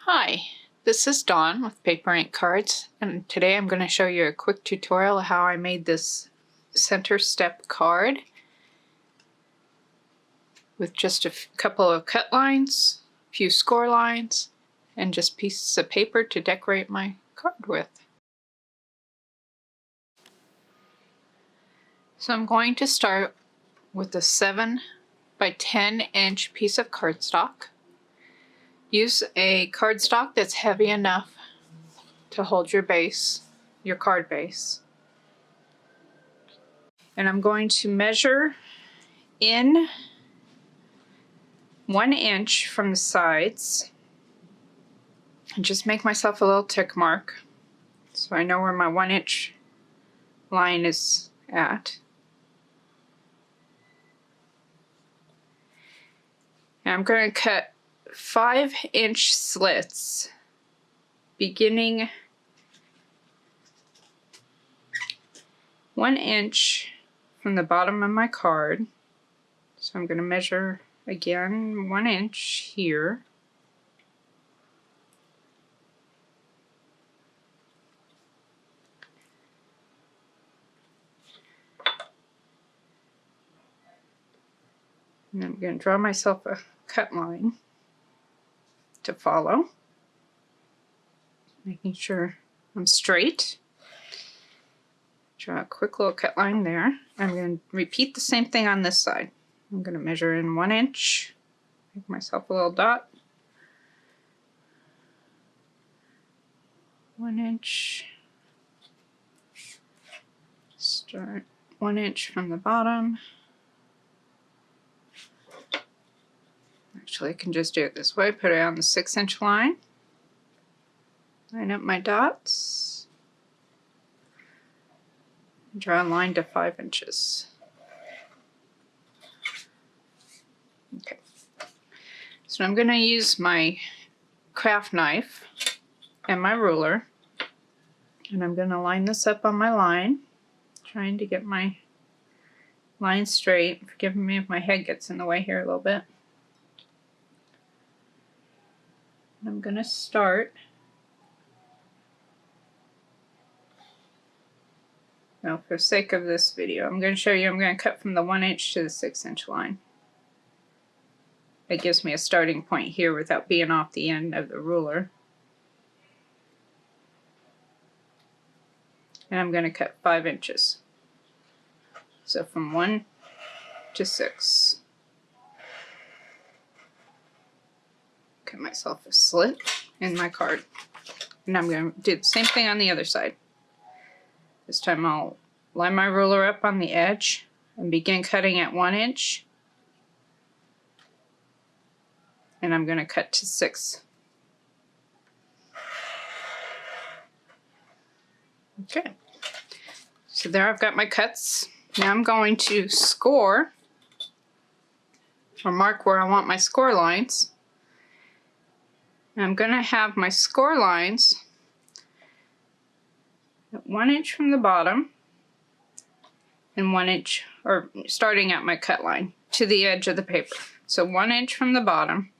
Hi, this is Dawn with Paper Ink Cards, and today I'm going to show you a quick tutorial of how I made this center step card with just a couple of cut lines, a few score lines, and just pieces of paper to decorate my card with. So I'm going to start with a 7 by 10 inch piece of cardstock. Use a cardstock that's heavy enough to hold your base, your card base. And I'm going to measure in 1 inch from the sides and just make myself a little tick mark so I know where my 1 inch line is at. And I'm going to cut 5-inch slits beginning 1 inch from the bottom of my card. So I'm going to measure again 1 inch here. And I'm going to draw myself a cut line to follow, making sure I'm straight. Draw a quick little cut line there. I'm going to repeat the same thing on this side. I'm going to measure in 1 inch, make myself a little dot. 1 inch. Start 1 inch from the bottom. Actually, I can just do it this way. Put it on the 6-inch line. Line up my dots. Draw a line to 5 inches. Okay. So I'm going to use my craft knife and my ruler, and I'm going to line this up on my line, trying to get my line straight. Forgive me if my head gets in the way here a little bit. I'm going to start. Now, for the sake of this video, I'm going to show you I'm going to cut from the 1 inch to the 6-inch line. It gives me a starting point here without being off the end of the ruler. And I'm going to cut 5 inches. So from 1 to 6. Cut myself a slit in my card. And I'm going to do the same thing on the other side. This time I'll line my ruler up on the edge and begin cutting at 1 inch. And I'm going to cut to 6. Okay. So there I've got my cuts. Now I'm going to score or mark where I want my score lines. And I'm going to have my score lines at 1 inch from the bottom and 1 inch, or starting at my cut line to the edge of the paper. So 1 inch from the bottom,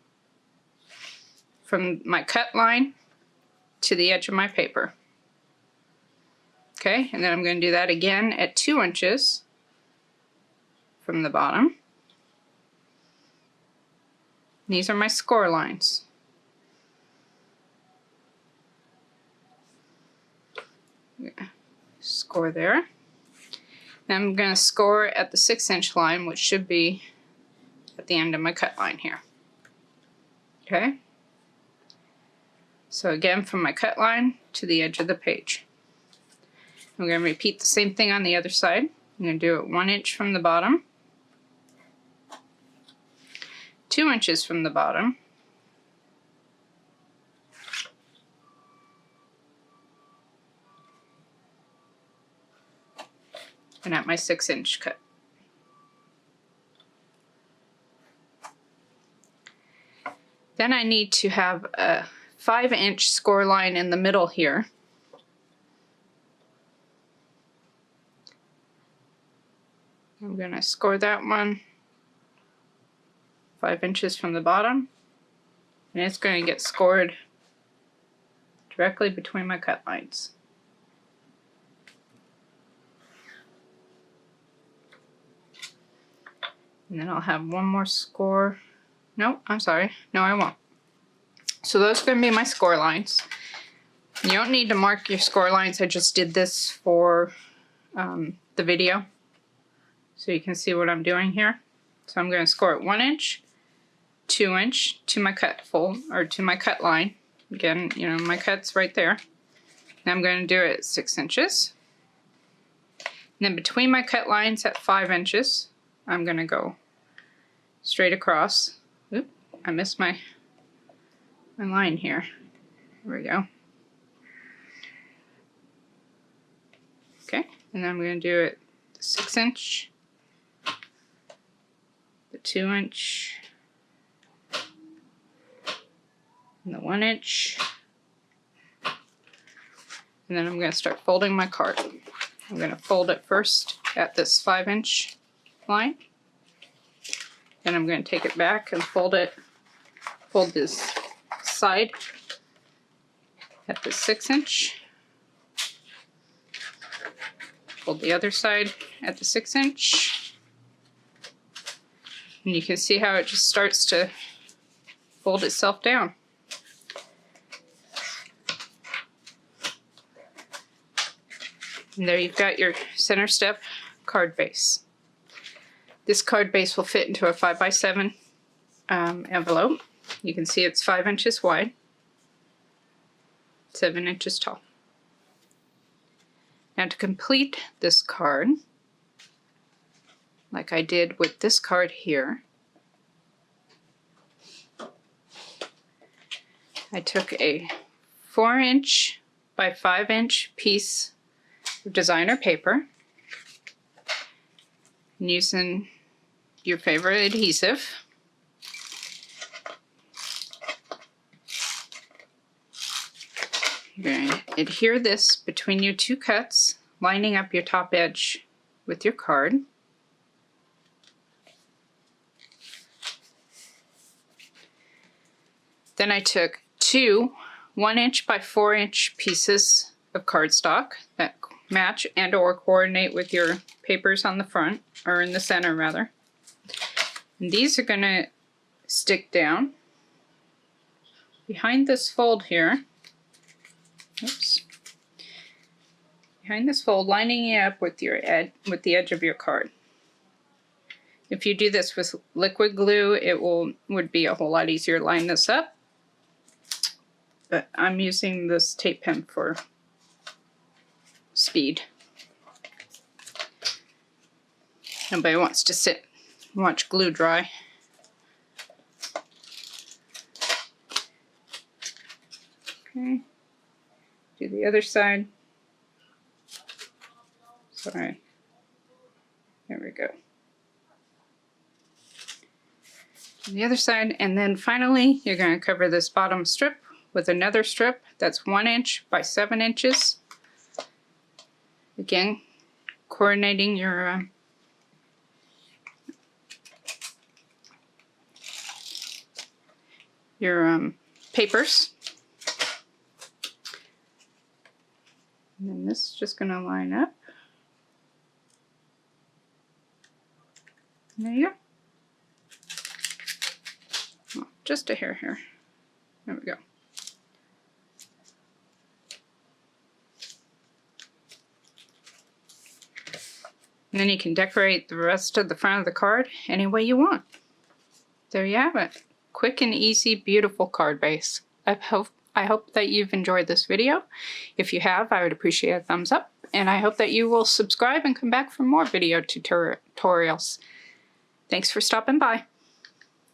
from my cut line to the edge of my paper. Okay, and then I'm going to do that again at 2 inches from the bottom. These are my score lines. Score there. Then I'm going to score at the 6-inch line, which should be at the end of my cut line here. Okay? So again, from my cut line to the edge of the page. I'm going to repeat the same thing on the other side. I'm going to do it 1 inch from the bottom, 2 inches from the bottom, and at my 6-inch cut. Then I need to have a 5-inch score line in the middle here. I'm going to score that one 5 inches from the bottom, and it's going to get scored directly between my cut lines. And then I'll have one more score. No, I'm sorry. No, I won't. So those are going to be my score lines. You don't need to mark your score lines. I just did this for the video, so you can see what I'm doing here. So I'm going to score it 1 inch, 2 inch to my cut fold, or to my cut line. Again, you know, my cut's right there. Now I'm going to do it 6 inches. And then between my cut lines at 5 inches, I'm going to go straight across. Oop, I missed my line here. There we go. Okay, and then I'm going to do it the 6 inch, the 2 inch, and the 1 inch. And then I'm going to start folding my card. I'm going to fold it first at this 5 inch line. Then I'm going to take it back and fold this side at the 6 inch. Fold the other side at the 6 inch. And you can see how it just starts to fold itself down. And there you've got your center step card base. This card base will fit into a 5x7 envelope. You can see it's 5 inches wide, 7 inches tall. Now to complete this card, like I did with this card here, I took a 4 inch by 5 inch piece of designer paper, and using your favorite adhesive, you're going to adhere this between your two cuts, lining up your top edge with your card. Then I took two 1 inch by 4 inch pieces of cardstock that match and or coordinate with your papers on the front, or in the center rather. And these are going to stick down behind this fold here. Oops. Behind this fold, lining it up with your with the edge of your card. If you do this with liquid glue, it would be a whole lot easier to line this up. But I'm using this tape pen for speed. Nobody wants to sit and watch glue dry. Okay. Do the other side. Sorry. There we go. Do the other side, and then finally you're going to cover this bottom strip with another strip that's 1 inch by 7 inches. Again, coordinating your papers. And then this is just going to line up. And there you go. Well, just a hair here. There we go. And then you can decorate the rest of the front of the card any way you want. There you have it. Quick and easy, beautiful card base. I hope that you've enjoyed this video. If you have, I would appreciate a thumbs up. And I hope that you will subscribe and come back for more video tutorials. Thanks for stopping by.